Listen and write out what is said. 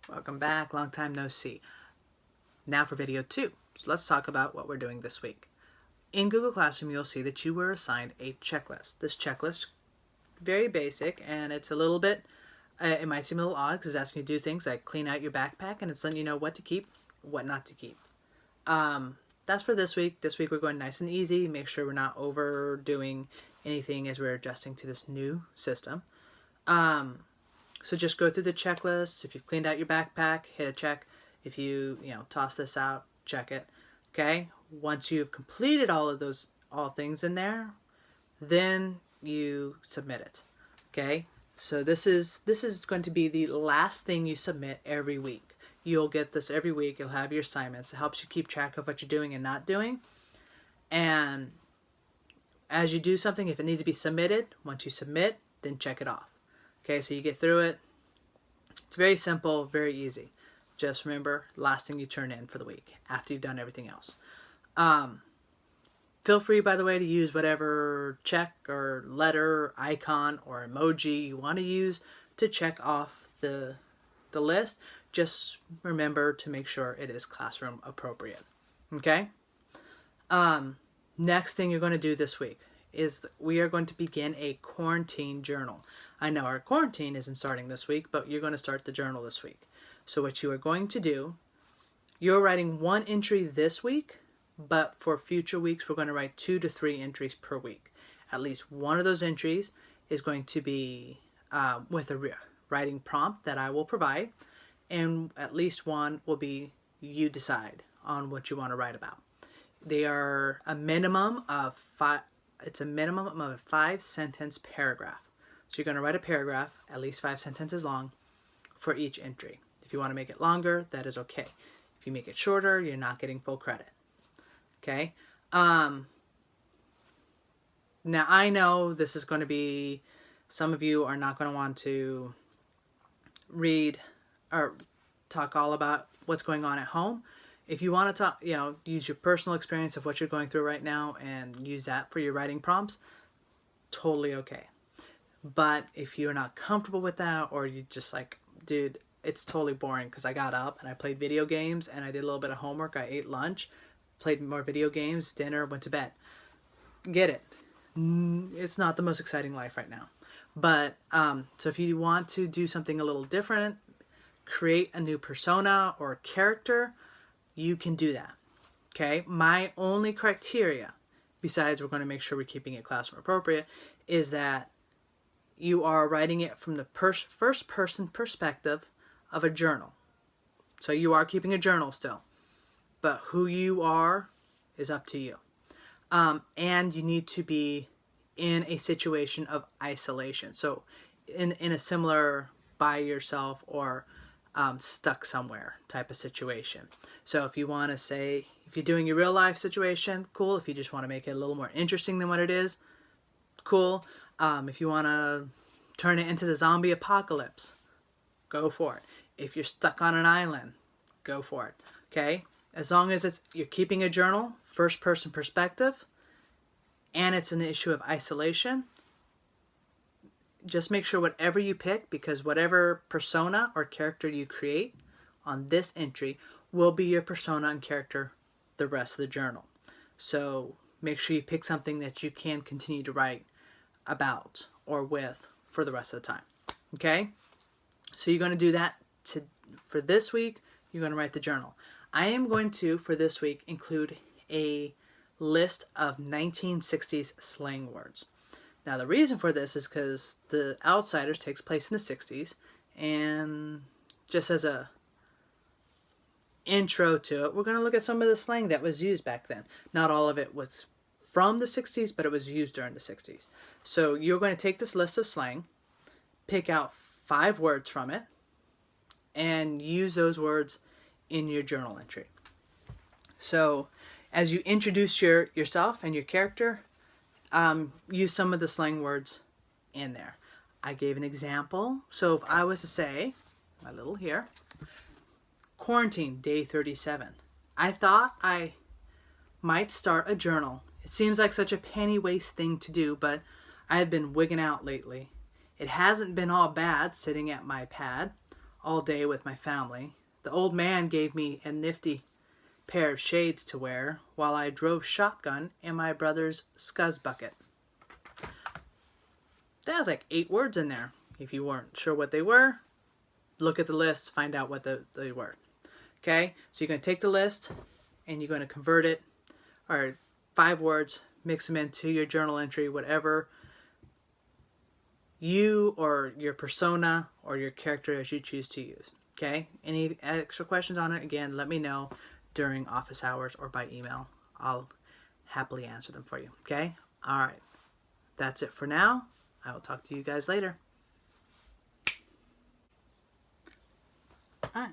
Welcome back, long time no see. Now for video 2. So let's talk about what we're doing this week. In Google Classroom, you'll see that you were assigned a checklist. This checklist, very basic, and it's a little bit, it might seem a little odd because it's asking you to do things like clean out your backpack, and it's letting you know what to keep, what not to keep. That's for this week. This week we're going nice and easy. Make sure we're not overdoing anything as we're adjusting to this new system. So just go through the checklist. If you've cleaned out your backpack, hit a check. If you toss this out, check it. Okay? Once you've completed all things in there, then you submit it. Okay? So this is going to be the last thing you submit every week. You'll get this every week. You'll have your assignments. It helps you keep track of what you're doing and not doing. And as you do something, if it needs to be submitted, once you submit, then check it off. Okay, so you get through it. It's very simple, very easy. Just remember, last thing you turn in for the week after you've done everything else. Feel free, by the way, to use whatever check or letter, icon, or emoji you want to use to check off the list. Just remember to make sure it is classroom appropriate. Okay? Next thing you're going to do this week is we are going to begin a quarantine journal. I know our quarantine isn't starting this week, but you're going to start the journal this week. So what you are going to do, you're writing one entry this week, but for future weeks, we're going to write 2 to 3 entries per week. At least one of those entries is going to be with a writing prompt that I will provide, and at least one will be you decide on what you want to write about. They are a minimum of 5. It's a minimum of a 5-sentence paragraph. So you're going to write a paragraph, at least 5 sentences long, for each entry. If you want to make it longer, that is okay. If you make it shorter, you're not getting full credit. Okay? Now I know this is going to be, some of you are not going to want to read or talk all about what's going on at home. If you want to talk, use your personal experience of what you're going through right now and use that for your writing prompts, totally okay. But if you're not comfortable with that, or you just like, dude, it's totally boring because I got up and I played video games and I did a little bit of homework, I ate lunch, played more video games, dinner, went to bed. Get it. It's not the most exciting life right now. But, so if you want to do something a little different, create a new persona or character, you can do that. Okay? My only criteria, besides we're going to make sure we're keeping it classroom appropriate, is that you are writing it from the first person perspective of a journal. So you are keeping a journal still. But who you are is up to you. And you need to be in a situation of isolation. So in a similar by yourself or stuck somewhere type of situation. So if you want to say, if you're doing your real life situation, cool. If you just want to make it a little more interesting than what it is, cool. If you want to turn it into the zombie apocalypse, go for it. If you're stuck on an island, go for it. Okay? As long as you're keeping a journal, first person perspective, and it's an issue of isolation, just make sure whatever you pick, because whatever persona or character you create on this entry will be your persona and character the rest of the journal. So make sure you pick something that you can continue to write about or with for the rest of the time. Okay? So you're going to do that for this week. You're going to write the journal. I am going to, for this week, include a list of 1960s slang words. Now, the reason for this is because The Outsiders takes place in the 60s, and just as a intro to it, we're going to look at some of the slang that was used back then. Not all of it was from the 60s, but it was used during the 60s. So you're going to take this list of slang, pick out 5 words from it, and use those words in your journal entry. So as you introduce yourself and your character, use some of the slang words in there. I gave an example. So if I was to say, my little here, quarantine, day 37. I thought I might start a journal. It seems like such a penny waste thing to do, but I have been wigging out lately. It hasn't been all bad sitting at my pad, all day with my family. The old man gave me a nifty pair of shades to wear while I drove shotgun in my brother's scuzz bucket. That was like 8 words in there. If you weren't sure what they were, look at the list, find out what they were. Okay, so you're going to take the list and you're going to convert it, or 5 words, mix them into your journal entry, whatever you or your persona or your character as you choose to use. Okay, any extra questions on it, again, let me know during office hours or by email. I'll happily answer them for you. Okay, all right, that's it for now. I will talk to you guys later. All right.